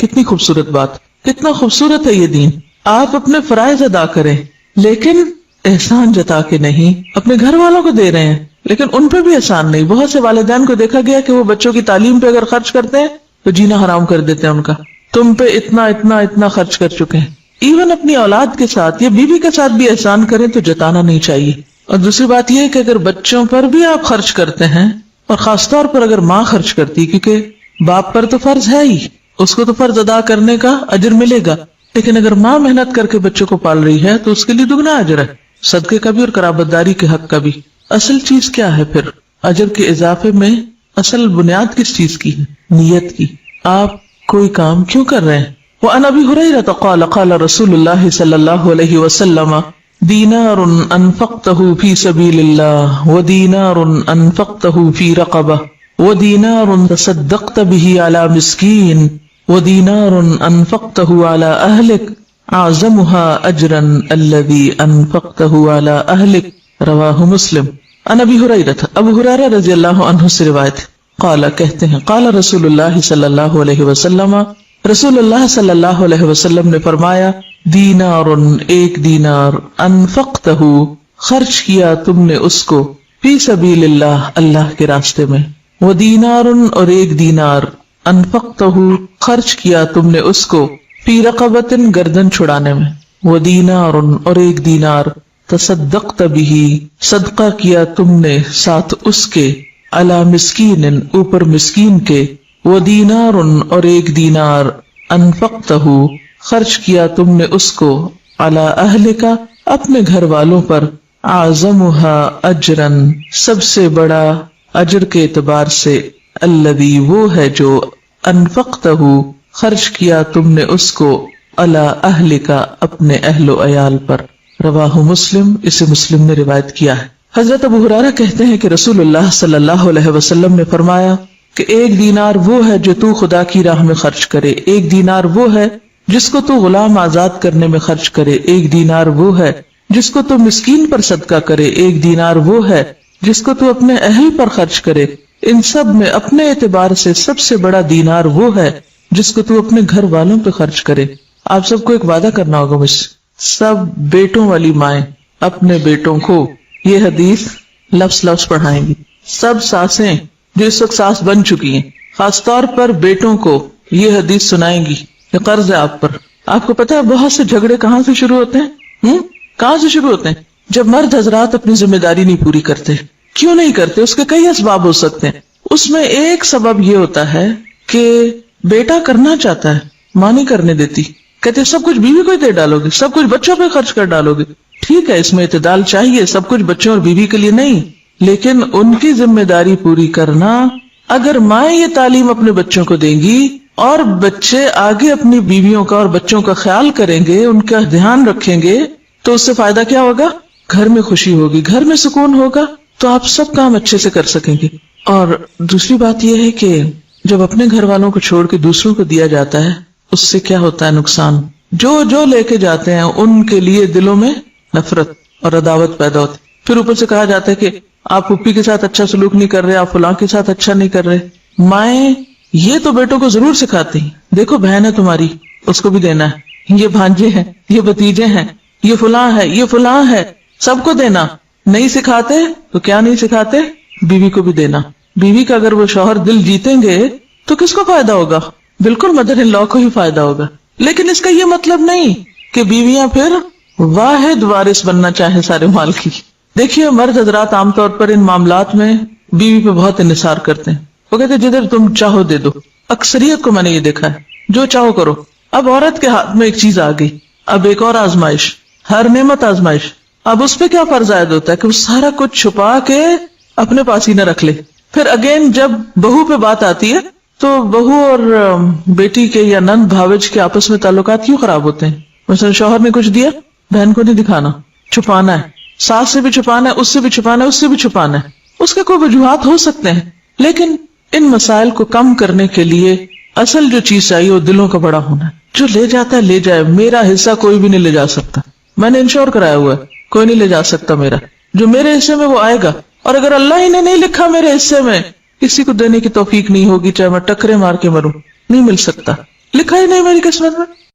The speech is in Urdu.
کتنی خوبصورت بات، کتنا خوبصورت ہے یہ دین. آپ اپنے فرائض ادا کریں لیکن احسان جتا کے نہیں. اپنے گھر والوں کو دے رہے ہیں لیکن ان پہ بھی احسان نہیں. بہت سے والدین کو دیکھا گیا کہ وہ بچوں کی تعلیم پہ اگر خرچ کرتے ہیں تو جینا حرام کر دیتے ہیں ان کا. تم پہ اتنا اتنا اتنا خرچ کر چکے ہیں. ایون اپنی اولاد کے ساتھ یا بیوی کے ساتھ بھی احسان کریں تو جتانا نہیں چاہیے. اور دوسری بات یہ ہے کہ اگر بچوں پر بھی آپ خرچ کرتے ہیں اور خاص طور پر اگر ماں خرچ کرتی، کیونکہ باپ پر تو فرض ہے ہی، اس کو تو فرض ادا کرنے کا اجر ملے گا، لیکن اگر ماں محنت کر کے بچوں کو پال رہی ہے تو اس کے لیے دگنا اجر ہے، صدقے کا بھی اور قرابت داری کے حق کا بھی. اصل چیز کیا ہے پھر اجر کے اضافے میں؟ اصل بنیاد کس چیز کی ہے؟ نیت کی. آپ کوئی کام کیوں کر رہے ہیں؟ وعن ابی ہریرہ قال قال رسول اللہ صلی اللہ علیہ وسلم دینار انفقته فی سبیل اللہ ودینار انفقته فی رقبہ ودینار تصدقت به علی مسکین ودینار انفقته علی اہلک اعظمها اجرا الذی انفقته علی اہلک. رواہ مسلم. عن ابی ہریرہ، ابو ہریرہ رضی اللہ عنہ سے روایت. قال کہتے ہیں قال رسول اللہ صلی اللہ علیہ وسلم، رسول اللہ صلی اللہ علیہ وسلم نے فرمایا دینار، ایک دینار، انفقتہ، خرچ کیا تم نے اس کو، فی سبیل اللہ، اللہ کے راستے میں، ودینار، اور ایک دینار، انفقتہ، خرچ کیا تم نے اس کو، فی رقبۃ، گردن چھڑانے میں، ودینار، اور ایک دینار، تصدقت بہ، صدقہ کیا تم نے ساتھ اس کے، علی مسکین، اوپر مسکین کے، ودینار، اور ایک دینار، انفقتہ، خرچ کیا تم نے اس کو، علی اہلک، اپنے گھر والوں پر، اعظمها اجرا، سب سے بڑا اجر کے اعتبار سے، الذی، وہ ہے جو، انفقتہ، خرچ کیا تم نے اس کو، علی اہلک، اپنے اہل و عیال پر. رواہ مسلم، اسے مسلم نے روایت کیا ہے. حضرت ابو ہریرہ کہتے ہیں کہ رسول اللہ صلی اللہ علیہ وسلم نے فرمایا کہ ایک دینار وہ ہے جو تو خدا کی راہ میں خرچ کرے، ایک دینار وہ ہے جس کو تو غلام آزاد کرنے میں خرچ کرے، ایک دینار وہ ہے جس کو تو مسکین پر صدقہ کرے، ایک دینار وہ ہے جس کو تو اپنے اہل پر خرچ کرے. ان سب میں اپنے اعتبار سے سب سے بڑا دینار وہ ہے جس کو تو اپنے گھر والوں پہ خرچ کرے. آپ سب کو ایک وعدہ کرنا ہوگا مجھ سے، سب بیٹوں والی مائیں اپنے بیٹوں کو یہ حدیث لفظ لفظ پڑھائیں گی. سب ساسیں جو اس وقت ساس بن چکی ہیں خاص طور پر بیٹوں کو یہ حدیث سنائیں گی. یہ قرض ہے آپ پر. آپ کو پتا ہے بہت سے جھگڑے کہاں سے شروع ہوتے ہیں؟ کہاں سے شروع ہوتے ہیں؟ جب مرد حضرات اپنی ذمہ داری نہیں پوری کرتے. کیوں نہیں کرتے؟ اس کے کئی اسباب ہو سکتے ہیں. اس میں ایک سبب یہ ہوتا ہے کہ بیٹا کرنا چاہتا ہے، ماں نہیں کرنے دیتی، کہتے سب کچھ بیوی کو ہی دے ڈالو گے، سب کچھ بچوں پہ خرچ کر ڈالو گے. ٹھیک ہے، اس میں اعتدال چاہیے، سب کچھ بچوں اور بیوی کے لیے نہیں، لیکن ان کی ذمہ داری پوری کرنا. اگر مائیں یہ تعلیم اپنے بچوں کو دیں گی اور بچے آگے اپنی بیویوں کا اور بچوں کا خیال کریں گے، ان کا دھیان رکھیں گے، تو اس سے فائدہ کیا ہوگا؟ گھر میں خوشی ہوگی، گھر میں سکون ہوگا، تو آپ سب کام اچھے سے کر سکیں گے. اور دوسری بات یہ ہے کہ جب اپنے گھر والوں کو چھوڑ کے دوسروں کو دیا جاتا ہے، اس سے کیا ہوتا ہے نقصان؟ جو لے کے جاتے ہیں ان کے لیے دلوں میں نفرت اور عداوت پیدا ہوتی. پھر اوپر سے کہا جاتا ہے کہ آپ پھوپھی کے ساتھ اچھا سلوک نہیں کر رہے، آپ فلاں کے ساتھ اچھا نہیں کر رہے. مائیں یہ تو بیٹوں کو ضرور سکھاتی ہیں، دیکھو بہن ہے تمہاری، اس کو بھی دینا ہے، یہ بھانجے ہیں، یہ بھتیجے ہیں، یہ فلاں ہے، یہ فلاں ہے، سب کو دینا. نہیں سکھاتے تو کیا نہیں سکھاتے؟ بیوی کو بھی دینا. بیوی کا اگر وہ شوہر دل جیتیں گے تو کس کو فائدہ ہوگا؟ بالکل مدر ان لا کو ہی فائدہ ہوگا. لیکن اس کا یہ مطلب نہیں کہ بیویاں پھر واحد وارث بننا چاہیں سارے مال کی. دیکھیے مرد حضرات عام طور پر ان معاملات میں بیوی پہ بہت انحصار کرتے ہیں. وہ کہتے ہیں جدھر تم چاہو دے دو. اکثریت کو میں نے یہ دیکھا ہے، جو چاہو کرو. اب عورت کے ہاتھ میں ایک چیز آ گئی، اب ایک اور آزمائش، ہر نعمت آزمائش. اب اس پہ کیا فرض عائد ہوتا ہے کہ وہ سارا کچھ چھپا کے اپنے پاس ہی نہ رکھ لے. پھر اگین جب بہو پہ بات آتی ہے تو بہو اور بیٹی کے یا نند بھاوج کے آپس میں تعلقات کیوں خراب ہوتے ہیں؟ مثلا شوہر نے کچھ دیا، بہن کو نہیں دکھانا، چھپانا ہے، ساس سے بھی چھپانا ہے، اس سے بھی چھپانا ہے، اس سے بھی چھپانا ہے. اس کے کوئی وجوہات ہو سکتے ہیں، لیکن ان مسائل کو کم کرنے کے لیے اصل جو چیز چاہیے وہ دلوں کا بڑا ہونا ہے. جو لے جاتا ہے لے جائے، میرا حصہ کوئی بھی نہیں لے جا سکتا. میں نے انشور کرایا ہوا ہے، کوئی نہیں لے جا سکتا میرا. جو میرے حصے میں وہ آئے گا، اور اگر اللہ ہی نے نہیں لکھا میرے حصے میں، کسی کو دینے کی توفیق نہیں ہوگی، چاہے میں ٹکرے مار کے مروں، نہیں مل سکتا. لکھا ہی نہیں میری قسمت میں.